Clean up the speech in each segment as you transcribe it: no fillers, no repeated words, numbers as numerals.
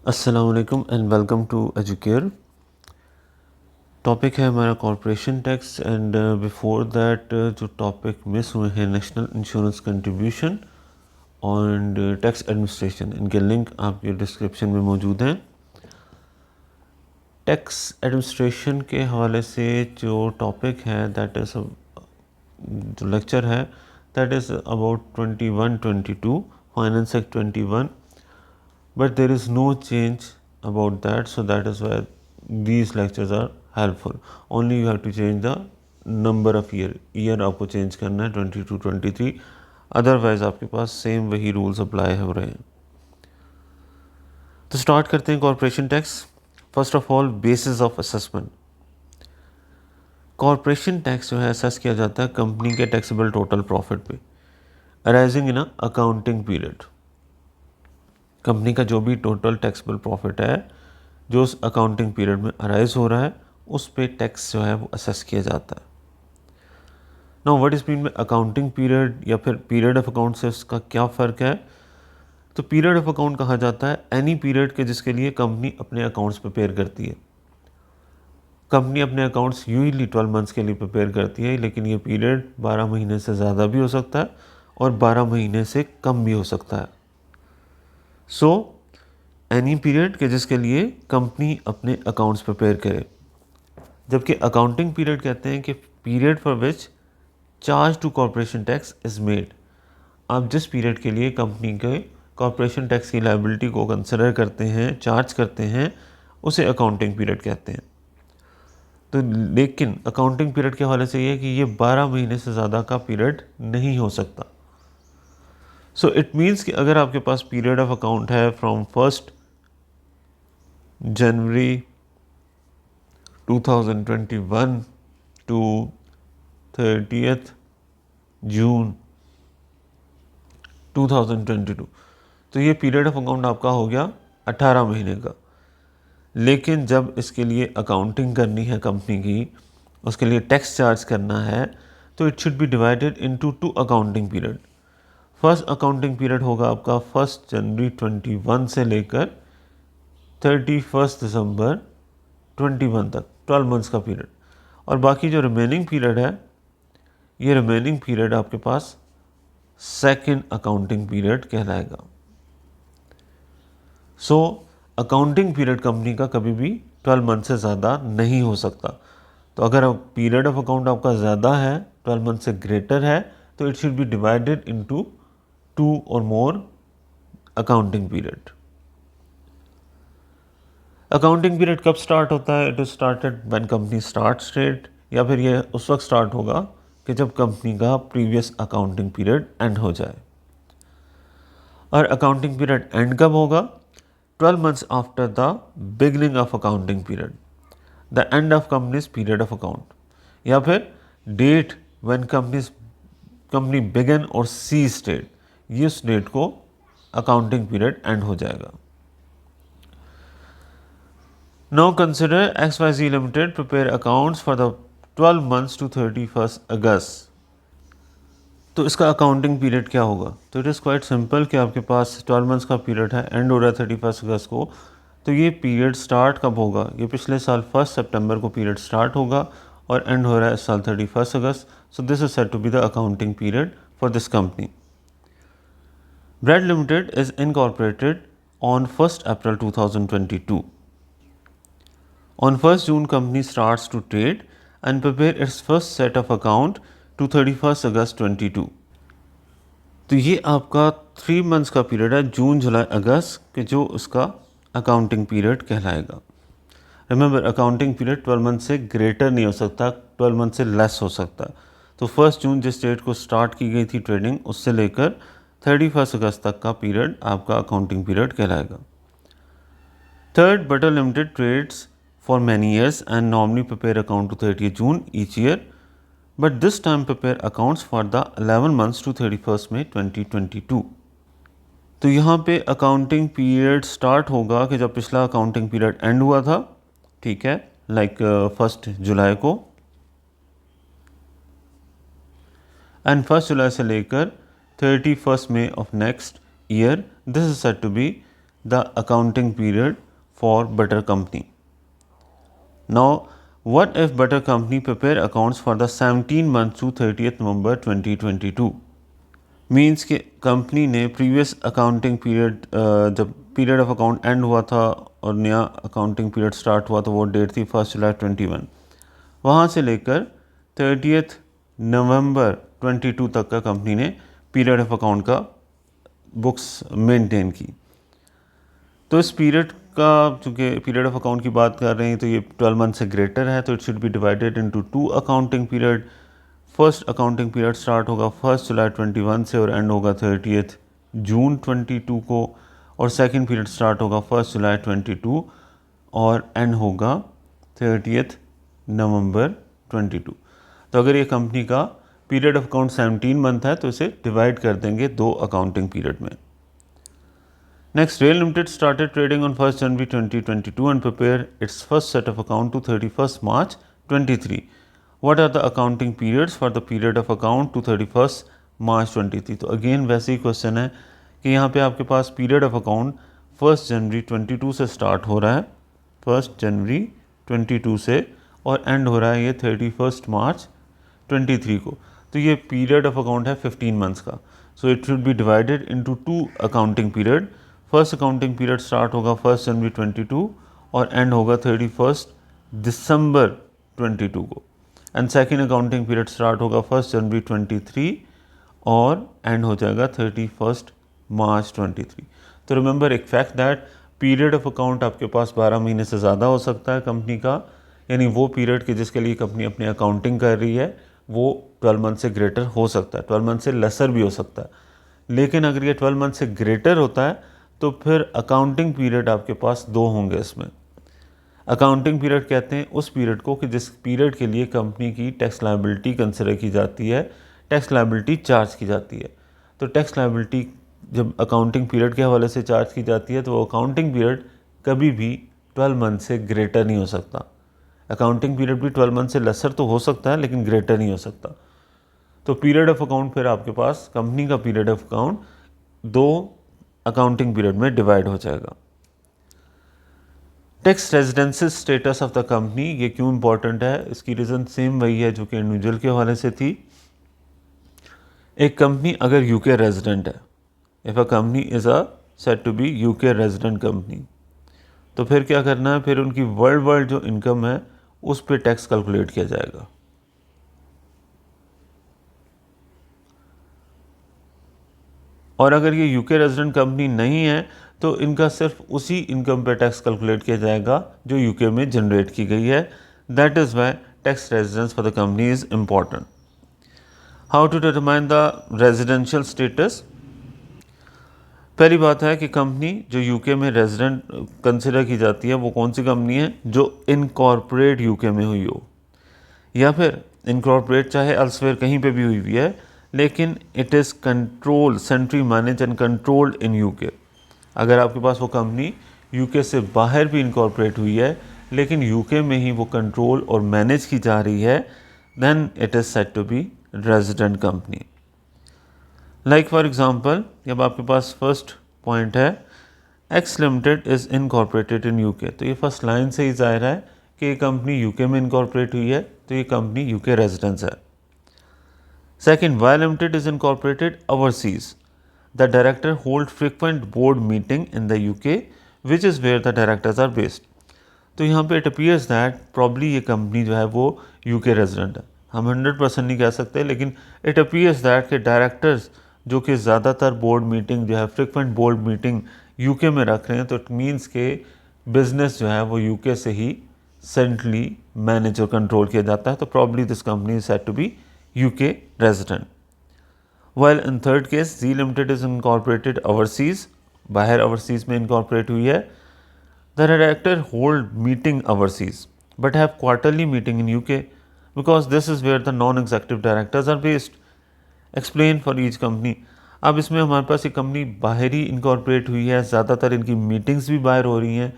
अस्सलाम वालेकुम and welcome to Educare. Topic है हमारा corporation tax and before that जो टॉपिक मिस हुए हैं नेशनल इंश्योरेंस कंट्रीब्यूशन और टैक्स एडमिनिस्ट्रेशन, इनके लिंक आपके डिस्क्रिप्शन में मौजूद हैं। टैक्स एडमिनिस्ट्रेशन के हवाले से जो टॉपिक है दैट इज़ जो लेक्चर है that is about 21-22 finance act 21, but there is no change about that, so that is why these lectures are helpful. Only you have to change the number of year आपको change करना है 22-23, otherwise आपके पास same वही rules apply हो रहे हैं। तो start करते हैं corporation tax. First of all basis of assessment. Corporation tax जो है असेस किया जाता है कंपनी के टैक्सेबल टोटल प्रॉफिट पे arising in a accounting period. Company का जो भी टोटल टैक्सेबल प्रॉफिट है जो उस अकाउंटिंग पीरियड में अराइज हो रहा है उस पे टैक्स जो है वो असेस किया जाता है। नाउ व्हाट इज मीन में अकाउंटिंग पीरियड या फिर पीरियड ऑफ अकाउंट से उसका क्या फ़र्क है? तो पीरियड ऑफ अकाउंट कहा जाता है एनी पीरियड के जिसके लिए कंपनी अपने अकाउंट्स प्रिपेयर करती है। कंपनी अपने अकाउंट्स यूजली 12 मंथ्स के लिए प्रिपेयर करती है, लेकिन ये पीरियड 12 महीने से ज़्यादा भी हो सकता है और 12 महीने से कम भी हो सकता है। सो एनी पीरियड के जिसके लिए कंपनी अपने अकाउंट्स प्रिपेयर करे। जबकि अकाउंटिंग पीरियड कहते हैं कि period for which charge to corporation tax is made. आप जिस पीरियड के लिए कंपनी के कॉरपोरेशन टैक्स की लायबिलिटी को कंसिडर करते हैं, चार्ज करते हैं, उसे अकाउंटिंग पीरियड कहते हैं। तो लेकिन अकाउंटिंग पीरियड के हवाले से ये है कि ये 12 महीने से ज़्यादा का पीरियड नहीं हो सकता। सो इट मीन्स कि अगर आपके पास पीरियड ऑफ अकाउंट है फ्रॉम 1 जनवरी 2021 टू 30 जून 2022, तो ये पीरियड ऑफ अकाउंट आपका हो गया 18 महीने का। लेकिन जब इसके लिए अकाउंटिंग करनी है कंपनी की, उसके लिए टैक्स चार्ज करना है, तो it should be divided into 2 accounting period. First accounting period होगा आपका 1 जनवरी 21 से लेकर 31 दिसंबर 21 तक, 12 मंथ्स का पीरियड। और बाकी जो रिमेनिंग पीरियड है, ये रिमेनिंग पीरियड आपके पास सेकंड अकाउंटिंग पीरियड कहलाएगा। सो अकाउंटिंग पीरियड कंपनी का कभी भी 12 मंथ से ज़्यादा नहीं हो सकता। तो अगर पीरियड ऑफ अकाउंट आपका ज़्यादा है, 12 मंथ से ग्रेटर है, तो it should be divided into 2 और मोर अकाउंटिंग पीरियड। अकाउंटिंग पीरियड कब स्टार्ट होता है? It is started when company starts trade, या फिर ये उस वक्त स्टार्ट होगा कि जब कंपनी का प्रीवियस अकाउंटिंग पीरियड एंड हो जाए। और अकाउंटिंग पीरियड एंड कब होगा? 12 months after the beginning of accounting period, the end of companies period of account, या फिर डेट व्हेन कंपनी बिगन और सीज ट्रेड, इस डेट को अकाउंटिंग पीरियड एंड हो जाएगा। Now consider XYZ Limited prepare accounts for the 12 months to 31st अगस्त। तो इसका accounting period क्या होगा? तो इट इज़ क्वाइट सिंपल कि आपके पास 12 मंथ्स का पीरियड है, एंड हो रहा है 31 अगस्त को। तो ये पीरियड स्टार्ट कब होगा? ये पिछले साल 1 सितंबर को पीरियड स्टार्ट होगा और एंड हो रहा है इस साल 31 अगस्त। So this is said to be the accounting period for this company. Bread limited is incorporated on 1 April 2022। On 1st June, company starts to trade and prepare its first set of account to 31st August 22। तो ये आपका 3 months का period है, जून जुलाई अगस्त के, जो उसका accounting period कहलाएगा। Remember, accounting period 12 month से ग्रेटर नहीं हो सकता, 12 मंथ से लेस हो सकता। तो 1 जून जिस डेट को स्टार्ट की गई थी ट्रेडिंग, उससे लेकर 31 अगस्त तक का पीरियड आपका अकाउंटिंग पीरियड कहलाएगा। Third, Butter Limited trades for many years and normally prepare account to 30th June each year, but this time prepare accounts for the 11 months to 31st May 2022। तो यहाँ पे accounting period start होगा कि जब पिछला accounting period and हुआ था, ठीक है, लाइक 1 जुलाई को, एंड 1 जुलाई से लेकर 31 May of next year, this is said to be the accounting period for Butter Company. Now, what if Butter Company prepare accounts for the 17 months to 30th November 2022? Means कि company ने previous accounting period जब period of account and हुआ था और नया accounting period start हुआ तो वो डेट थी 1 जुलाई 21, वहाँ से लेकर 30 नवंबर 22 तक का कंपनी ने पीरियड ऑफ अकाउंट का बुक्स मेंटेन की। तो इस पीरियड का, चूँकि पीरियड ऑफ अकाउंट की बात कर रहे हैं तो ये 12 मंथ से ग्रेटर है, तो it should be divided into 2 accounting period. First accounting period start होगा 1 जुलाई 21 से और एंड होगा 30 जून 22 को, और सेकंड पीरियड स्टार्ट होगा 1 जुलाई 22 और एंड होगा 30 नवंबर 22। तो अगर ये कंपनी का पीरियड ऑफ अकाउंट 17 मंथ है तो इसे डिवाइड कर देंगे 2 अकाउंटिंग पीरियड में। Next, Rail Limited started trading on 1st January 2022 and prepared its first set of account to 31st March 23. What are the accounting periods for the period of account to 31st March 23? तो again वैसे ही question है कि यहाँ पे आपके पास period of account 1 जनवरी 22 से start हो रहा है, 1 जनवरी 22 से, और एंड हो रहा है ये 31 मार्च 23 को। तो ये पीरियड ऑफ अकाउंट है 15 मंथ्स का। So it should be divided into 2 accounting period. First accounting period start होगा 1 जनवरी 22 और एंड होगा 31 दिसंबर 22 को, and second accounting period start होगा 1 जनवरी 23 और एंड हो जाएगा 31 मार्च 23। तो रिमेंबर एक fact that period of account आपके पास 12 महीने से ज़्यादा हो सकता है कंपनी का, यानी वो पीरियड के जिसके लिए कंपनी अपनी अकाउंटिंग कर रही है वो 12 मंथ से ग्रेटर हो सकता है, 12 मंथ से लेसर भी हो सकता है। लेकिन अगर ये 12 मंथ से ग्रेटर होता है तो फिर अकाउंटिंग पीरियड आपके पास 2 होंगे। इसमें अकाउंटिंग पीरियड कहते हैं उस पीरियड को कि जिस पीरियड के लिए कंपनी की टैक्स लायबिलिटी कंसिडर की जाती है, टैक्स लायबिलिटी चार्ज की जाती है। तो टैक्स लायबिलिटी जब अकाउंटिंग पीरियड के हवाले से चार्ज की जाती है तो वो अकाउंटिंग पीरियड कभी भी 12 मंथ से ग्रेटर नहीं हो सकता। अकाउंटिंग पीरियड भी 12 मंथ से लेसर तो हो सकता है लेकिन ग्रेटर नहीं हो सकता। तो पीरियड ऑफ अकाउंट फिर आपके पास कंपनी का period of account 2 accounting period में डिवाइड हो जाएगा। Tax residential status of the company, ये क्यों इंपॉर्टेंट है, इसकी रीज़न सेम वही है जो कि इंडिविजुअल के हवाले से थी। एक कंपनी अगर यूके रेजिडेंट है, if a company is a said to be UK resident company, तो फिर क्या करना है, फिर उनकी वर्ल्ड जो इनकम है उस पर टैक्स कैलकुलेट किया जाएगा। और अगर ये यूके रेजिडेंट कंपनी नहीं है तो इनका सिर्फ उसी इनकम पे टैक्स कैलकुलेट किया जाएगा जो यूके में जनरेट की गई है। That is why tax residence for the company is important. How to determine the residential status. पहली बात है कि कंपनी जो यूके में रेजिडेंट कंसिडर की जाती है वो कौन सी कंपनी है, जो इनकॉर्पोरेट यूके में हुई हो, या फिर इनकॉर्पोरेट चाहे अल्सवेयर कहीं पे भी हुई है लेकिन it is control centrally manage and controlled in UK. अगर आपके पास वो कंपनी यूके से बाहर भी इनकॉर्पोरेट हुई है लेकिन यूके में ही वो कंट्रोल और मैनेज की जा रही है, then it is said to be resident company. Like for example, जब आपके पास फर्स्ट पॉइंट है X Limited is incorporated in UK, तो ये फर्स्ट लाइन से ही जाहिर है कि ये कंपनी यूके में इनकॉर्पोरेट हुई है, तो ये कंपनी यूके रेजिडेंस है। Second, Y Limited is incorporated overseas. The director hold frequent board meeting in the UK, which is where the directors are based. तो यहाँ पे it appears that probably ये कंपनी जो है वो UK रेजिडेंट है। हम 100% नहीं कह सकते लेकिन it appears that के डायरेक्टर्स जो कि ज़्यादातर बोर्ड मीटिंग जो है फ्रिक्वेंट बोर्ड मीटिंग UK में रख रहे हैं, तो इट मीन्स के बिजनेस जो है वो UK से ही सेंट्रली मैनेज और कंट्रोल किया जाता है। तो probably this company is said to be UK resident. While in third case, Z Limited is incorporated overseas, बाहर overseas में incorporate हुई है. The director hold meeting overseas, but have quarterly meeting in UK because this is where the non-executive directors are based. Explain for each company. अब इसमें हमारे पास ये company बाहर ही incorporate हुई है, ज़्यादातर इनकी मीटिंग्स भी बाहर हो रही हैं,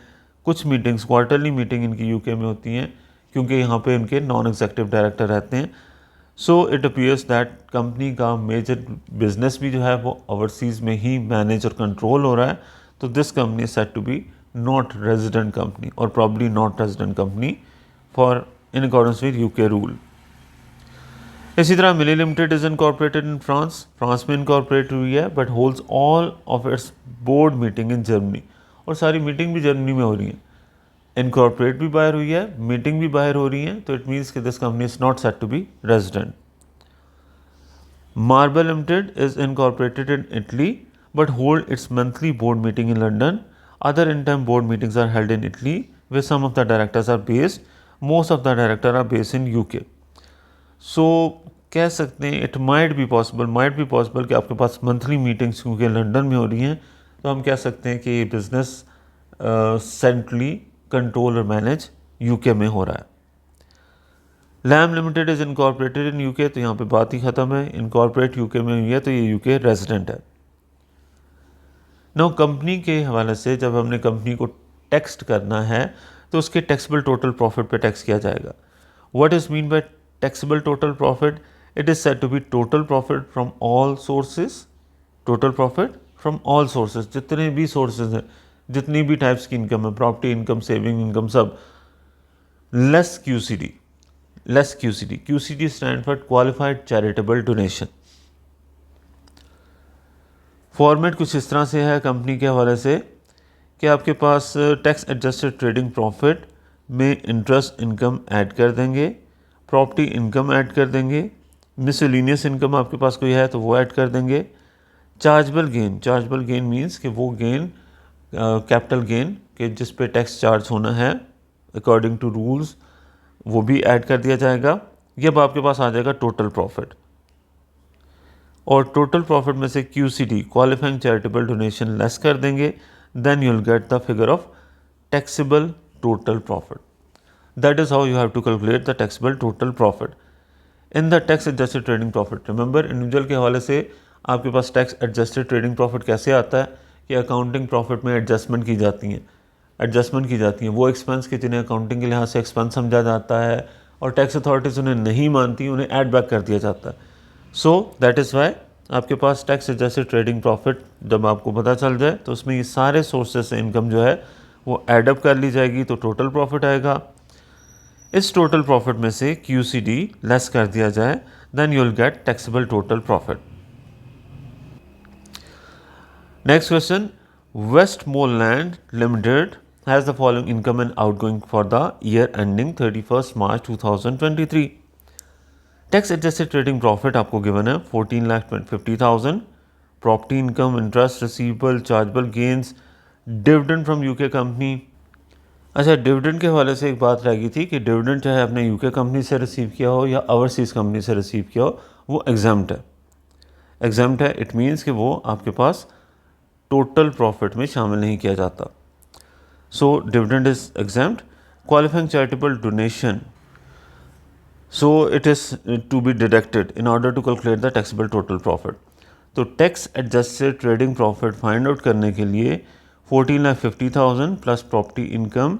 कुछ मीटिंग्स क्वार्टरली मीटिंग इनकी UK में होती हैं क्योंकि यहाँ पे इनके नॉन एग्जीक्यूटिव डायरेक्टर रहते हैं। So it appears that company का मेजर बिजनेस भी जो है वो ओवरसीज़ में ही मैनेज और कंट्रोल हो रहा है, तो this company is said to be not resident company और probably not resident company for in accordance with UK rule. इसी तरह Milly limited is incorporated in France, France में इनकॉर्पोरेट हुई है but holds all of its board meeting in Germany, और सारी meeting भी Germany में हो रही है। इनकॉर्पोरेट भी बाहर हुई है, मीटिंग भी बाहर हो रही है, तो इट मीन्स कि this company is not said to be resident. Marble Limited is incorporated in Italy but hold its monthly board meeting in London. Other in-time board meetings are held in Italy, where some of the directors are based. Most of the directors are based in UK. So कह सकते हैं it might be possible कि आपके पास monthly meetings क्योंकि London में हो रही हैं, तो हम कह सकते हैं कि ये बिजनेस सेंट्रली कंट्रोल और मैनेज यूके में हो रहा है। Lamb Limited is incorporated in UK, तो यहाँ पे बात ही ख़त्म है, इनकॉर्पोरेट यूके में हुई है तो ये यूके रेजिडेंट है। नो कंपनी के हवाले से जब हमने कंपनी को टैक्स करना है तो उसके टैक्सेबल टोटल प्रॉफिट पे टैक्स किया जाएगा। What is mean by taxable total profit? It is said to be total profit from all sources, total profit from all sources, जितने भी सोर्सेज हैं, जितनी भी टाइप्स की इनकम है, प्रॉपर्टी इनकम, सेविंग इनकम, सब, less QCD. Less QCD, QCD stand for qualified charitable donation. Format कुछ इस तरह से है कंपनी के हवाले से कि आपके पास टैक्स एडजस्टेड ट्रेडिंग प्रॉफिट में इंटरेस्ट इनकम ऐड कर देंगे, प्रॉपर्टी इनकम ऐड कर देंगे, मिसलिनियस इनकम आपके पास कोई है तो वो ऐड कर देंगे, चार्जेबल गेन मींस कि वो गेन कैपिटल गेन के जिस पे टैक्स चार्ज होना है अकॉर्डिंग टू रूल्स वो भी ऐड कर दिया जाएगा। ये अब आपके पास आ जाएगा टोटल प्रॉफिट, और टोटल प्रॉफिट में से QCD qualifying charitable donation less कर देंगे, then you will get the figure of taxable total profit. That is how you have to calculate the taxable total profit in the tax adjusted trading profit. Remember individual के हवाले से आपके पास tax adjusted trading profit कैसे आता है कि accounting profit में एडजस्टमेंट की जाती हैं, वो एक्सपेंस के जिन्हें अकाउंटिंग के लिहाज से एक्सपेंस समझा जाता है और टैक्स अथॉरिटीज़ उन्हें नहीं मानती, उन्हें ऐड बैक कर दिया जाता है। सो दैट इज़ वाई आपके पास टैक्स एडजस्टेड ट्रेडिंग प्रॉफिट जब आपको पता चल जाए तो उसमें ये सारे सोर्सेज से इनकम जो है वो एडअप कर ली जाएगी, तो टोटल प्रॉफिट आएगा। इस टोटल प्रॉफिट में से क्यूसीडी लेस कर दिया जाए, then you will get taxable total profit. Next question, Westmoreland Limited has the following income and outgoing for the year ending 31 March 2023। Tax adjusted trading profit आपको given है 14,50,000, property income, interest receivable, chargeable gains, dividend from UK company. अच्छा, dividend के हवाले से एक बात रह गई थी कि डिविडेंड चाहे आपने यूके कंपनी से रिसीव किया हो या ओवरसीज़ कंपनी से रिसीव किया हो, वो एग्जाम्प्ट है। इट मीन्स कि वो आपके पास टोटल प्रॉफिट में शामिल नहीं किया जाता। So dividend is exempt. Qualifying charitable donation, so it is to be deducted in order to calculate the taxable total profit। तो tax adjusted trading profit find out करने के लिए 14,50,000 plus property income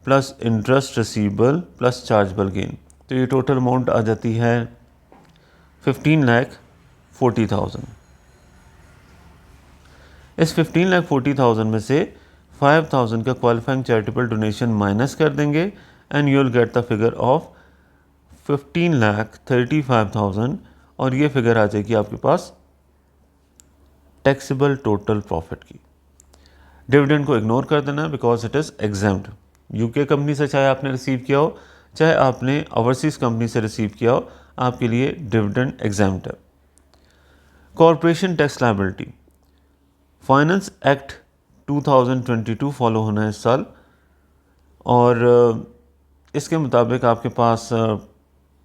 plus interest receivable plus chargeable gain, तो ये total amount आ जाती है 15,40,000। इस 15,40,000 में से 5,000 का क्वालिफाइंग चैरिटेबल डोनेशन माइनस कर देंगे and you will get the figure of 15,35,000, और ये फिगर आ जाएगी आपके पास टैक्सेबल टोटल प्रॉफिट की। डिविडेंड को इग्नोर कर देना because it is exempt. UK company से चाहे आपने रिसीव किया हो, चाहे आपने ओवरसीज़ कंपनी से रिसीव किया हो, आपके लिए डिविडेंड एग्जाम्प्ट है। Corporation tax liability, finance act 2022 follow होना है इस साल, और इसके मुताबिक आपके पास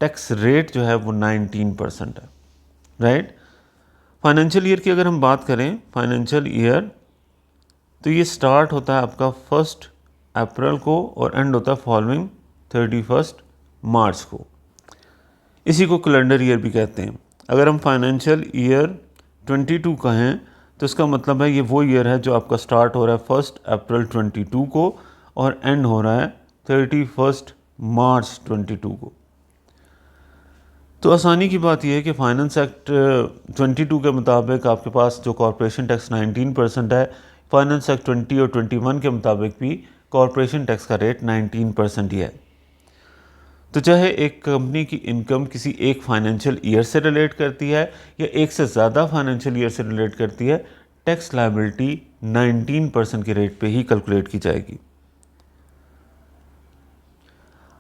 टैक्स रेट जो है वो 19% है, राइट। फाइनेंशियल ईयर की अगर हम बात करें, फाइनेंशियल ईयर तो ये स्टार्ट होता है आपका 1 अप्रैल को और एंड होता है फॉलोइंग 31 मार्च को। इसी को कैलेंडर ईयर भी कहते हैं। अगर हम फाइनेंशियल ईयर 22 कहें तो इसका मतलब है ये वो ईयर है जो आपका स्टार्ट हो रहा है 1 अप्रैल 22 को और एंड हो रहा है 31 मार्च 22 को। तो आसानी की बात यह है कि फाइनेंस एक्ट 22 के मुताबिक आपके पास जो कॉरपोरेशन टैक्स 19% है, फाइनेंस एक्ट 20 और 21 के मुताबिक भी कॉरपोरेशन टैक्स का रेट 19% ही है। तो चाहे एक कंपनी की इनकम किसी एक फाइनेंशियल ईयर से रिलेट करती है या एक से ज़्यादा फाइनेंशियल ईयर से रिलेट करती है, टैक्स लायबिलिटी 19% के रेट पे ही कैलकुलेट की जाएगी।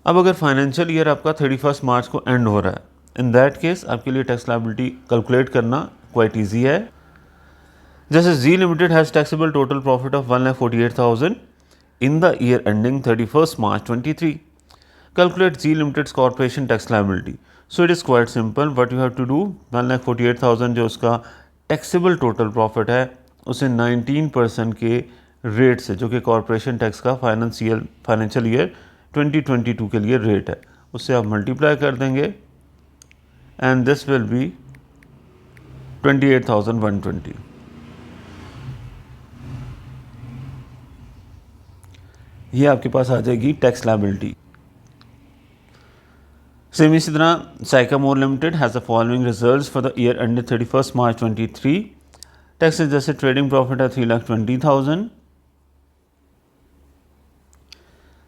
अब अगर फाइनेंशियल ईयर आपका 31 मार्च को एंड हो रहा है, इन दैट केस आपके लिए टैक्स लायबिलिटी कैलकुलेट करना क्वाइट ईजी है। जैसे G limited has taxable total profit of 1,48,000 in the year ending 31 March 23. Calculate Z Limited's corporation tax liability. So it is quite simple. What you have to do, 1,48,000 जो उसका taxable total profit है उसे 19% के rate से, जो कि corporation tax का financial year 2022 के लिए रेट है, उससे आप मल्टीप्लाई कर देंगे एंड दिस विल बी 28,120। ये आपके पास आ जाएगी टैक्स लायबिलिटी। सेम इसी तरह Sycamore limited has the following results for the year ended 31 March 23। Tax जैसे ट्रेडिंग प्रॉफिट है 3,20,000,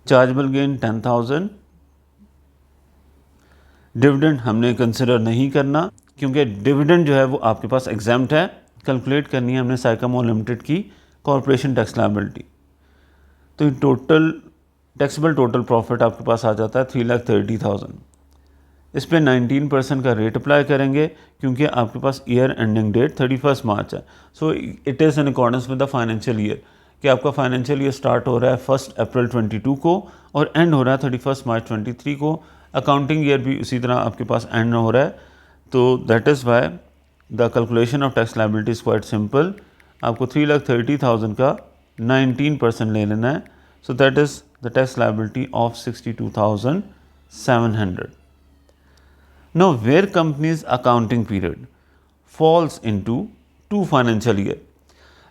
चार्जेबल गेन 10,000। डिविडेंड हमने कंसिडर नहीं करना क्योंकि डिविडेंड जो है वो आपके पास एग्जाम्प्ट है। कैलकुलेट करनी है हमने साइकामोर लिमिटेड की कॉरपोरेशन टैक्स लायबिलिटी। तो टोटल टैक्सेबल टोटल प्रॉफिट आपके पास आ जाता है 3,30,000। इस पर 19% का रेट अप्लाई करेंगे क्योंकि आपके पास ईयर एंडिंग डेट 31 मार्च है। So it is in accordance with the financial year कि आपका फाइनेंशियल ईयर स्टार्ट हो रहा है 1 अप्रैल 22 को और एंड हो रहा है 31 March 23 को। अकाउंटिंग ईयर भी उसी तरह आपके पास एंड हो रहा है। तो that is why the calculation of tax liability is quite simple. आपको 3,30,000 का 19% ले लेना है। सो that is the tax liability of 62,700। Now, where company's accounting period falls into 2 financial year,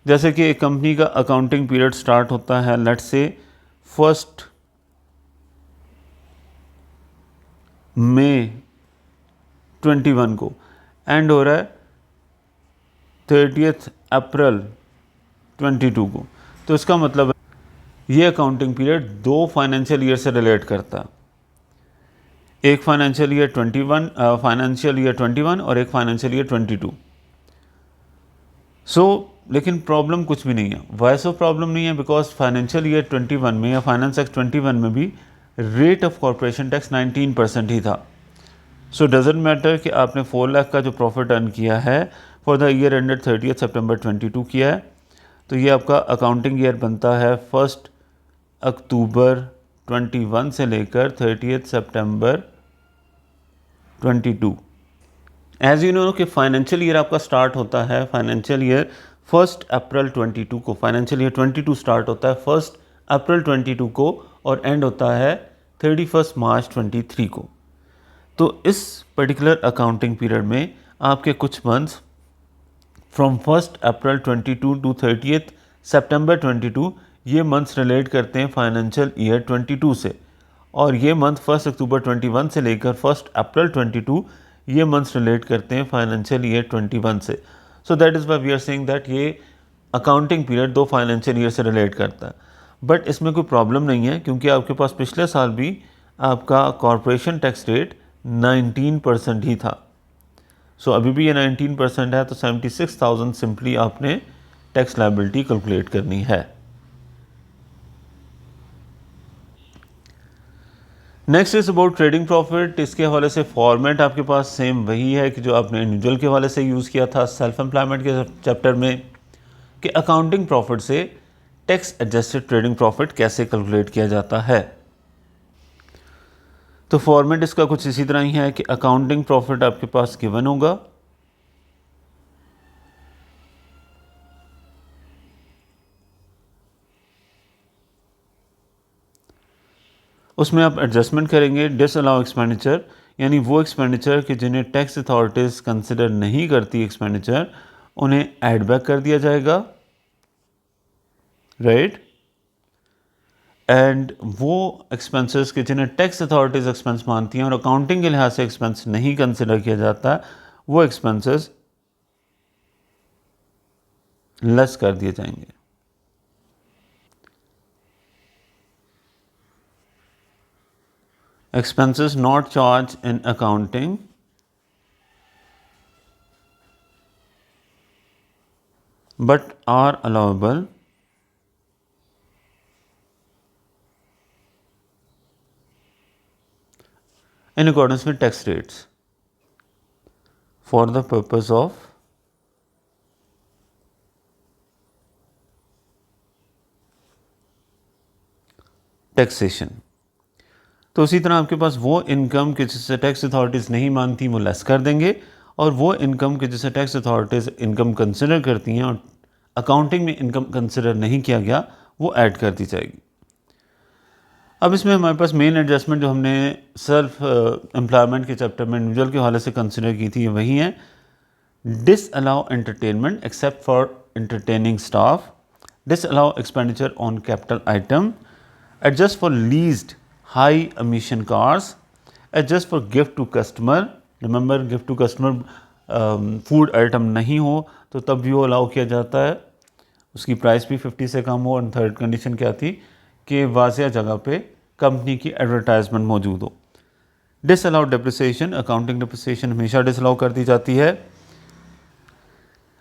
जैसे कि एक कंपनी का अकाउंटिंग पीरियड स्टार्ट होता है लेट्स से 1 मई 21 को, एंड हो रहा है 30 अप्रैल 22 को। तो इसका मतलब ये अकाउंटिंग पीरियड 2 फाइनेंशियल ईयर से रिलेट करता है, एक फाइनेंशियल ईयर 21 और एक फाइनेंशियल ईयर 22। लेकिन प्रॉब्लम कुछ भी नहीं है। वाई सो प्रॉब्लम नहीं है? बिकॉज फाइनेंशियल ईयर 21 में या फाइनेंस एक्ट 21 में भी रेट ऑफ कॉरपोरेशन टैक्स 19% ही था। सो डजेंट मैटर कि आपने 4 लाख का जो प्रॉफिट अर्न किया है फॉर द ईयर एंडेड 30 सितंबर 22 किया है, तो ये आपका अकाउंटिंग ईयर बनता है 1 अक्टूबर 21 से लेकर 30 सितंबर 22। एज यू नो कि फाइनेंशियल ईयर आपका स्टार्ट होता है फाइनेंशियल ईयर 1 अप्रैल 22 को। फाइनेंशियल ईयर 22 स्टार्ट होता है 1 अप्रैल 22 को और एंड होता है 31 March 23 को। तो इस पर्टिकुलर अकाउंटिंग पीरियड में आपके कुछ मंथ्स फ्रॉम 1 अप्रैल 22 टू 30 सितंबर 22 ये मंथ्स रिलेट करते हैं फाइनेंशियल ईयर 22 से, और ये मंथ 1 अक्टूबर 21 से लेकर 1 अप्रैल 22 ये मंथ्स रिलेट करते हैं फाइनेंशियल ईयर 21 से। So that is why we are saying that ये अकाउंटिंग पीरियड 2 फाइनेंशियल ईयर से रिलेट करता है। बट इसमें कोई प्रॉब्लम नहीं है क्योंकि आपके पास पिछले साल भी आपका कॉरपोरेशन टैक्स रेट 19% ही था। सो अभी भी ये 19% है, तो 76,000 सिंपली आपने टैक्स लायबिलिटी कैलकुलेट करनी है। Next is about trading profit. इसके हवाले से फॉर्मेट आपके पास सेम वही है कि जो आपने इंडिविजुअल के हवाले से यूज़ किया था सेल्फ एम्प्लॉयमेंट के चैप्टर में, कि अकाउंटिंग प्रॉफिट से टैक्स एडजस्टेड ट्रेडिंग प्रॉफिट कैसे कैलकुलेट किया जाता है। तो फॉर्मेट इसका कुछ इसी तरह ही है कि अकाउंटिंग प्रॉफिट आपके पास गिवन होगा, उसमें आप एडजस्टमेंट करेंगे डिसअलाउ एक्सपेंडिचर, यानी वो एक्सपेंडिचर कि जिन्हें टैक्स अथॉरिटीज़ कंसिडर नहीं करती एक्सपेंडिचर, उन्हें ऐड बैक कर दिया जाएगा, राइट। एंड वो एक्सपेंसेस कि जिन्हें टैक्स अथॉरिटीज़ एक्सपेंस मानती हैं और अकाउंटिंग के लिहाज से एक्सपेंस नहीं कंसिडर किया जाता, वो एक्सपेंसेस लेस कर दिए जाएंगे। expenses not charged in accounting but are allowable in accordance with tax rates for the purpose of taxation. तो उसी तरह आपके पास वो इनकम के जिससे टैक्स अथॉरिटीज़ नहीं मानती वो लेस कर देंगे, और वो इनकम के जिससे टैक्स अथॉरिटीज़ इनकम कंसिडर करती हैं और अकाउंटिंग में इनकम कंसिडर नहीं किया गया वो ऐड कर दी जाएगी। अब इसमें हमारे पास मेन एडजस्टमेंट जो हमने सेल्फ एम्प्लॉयमेंट के चैप्टर में इंडिविजुअल के हवाले से कंसिडर की थी वही है, disallow entertainment except for entertaining staff, disallow expenditure on capital item, adjust for leased high emission cars, adjust for gift to customer, remember gift to customer food item नहीं हो तो तब भी वो अलाउ किया जाता है, उसकी प्राइस भी 50 से कम हो, और थर्ड कंडीशन क्या थी कि वाज़िया जगह पे कंपनी की एडवर्टाइजमेंट मौजूद हो। डिसअलाउ डिप्रिसिएशन, अकाउंटिंग डिप्रिसिएशन हमेशा डिसअलाउ कर दी जाती है।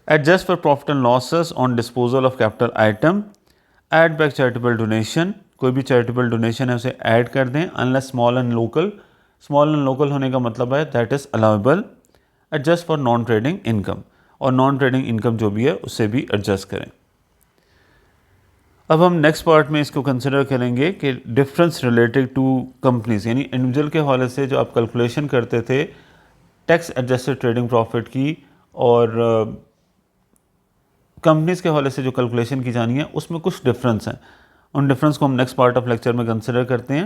Adjust for profit and losses on disposal of capital item, add back charitable donation, कोई भी चैरिटेबल डोनेशन है उसे ऐड कर दें unless small and local, small and local होने का मतलब है that is allowable. Adjust for non trading income, और नॉन ट्रेडिंग इनकम जो भी है उससे भी एडजस्ट करें। अब हम नेक्स्ट पार्ट में इसको कंसिडर करेंगे कि डिफरेंस रिलेटेड टू कंपनीज, यानी इंडिविजुअल के हवाले से जो आप कैलकुलेशन करते थे टैक्स एडजस्टेड ट्रेडिंग प्रॉफिट की, और कंपनीज के हवाले से जो कैलकुलेशन की जानी है उसमें कुछ डिफरेंस हैं। उन डिफरेंस को हम नेक्स्ट पार्ट ऑफ लेक्चर में कंसिडर करते हैं।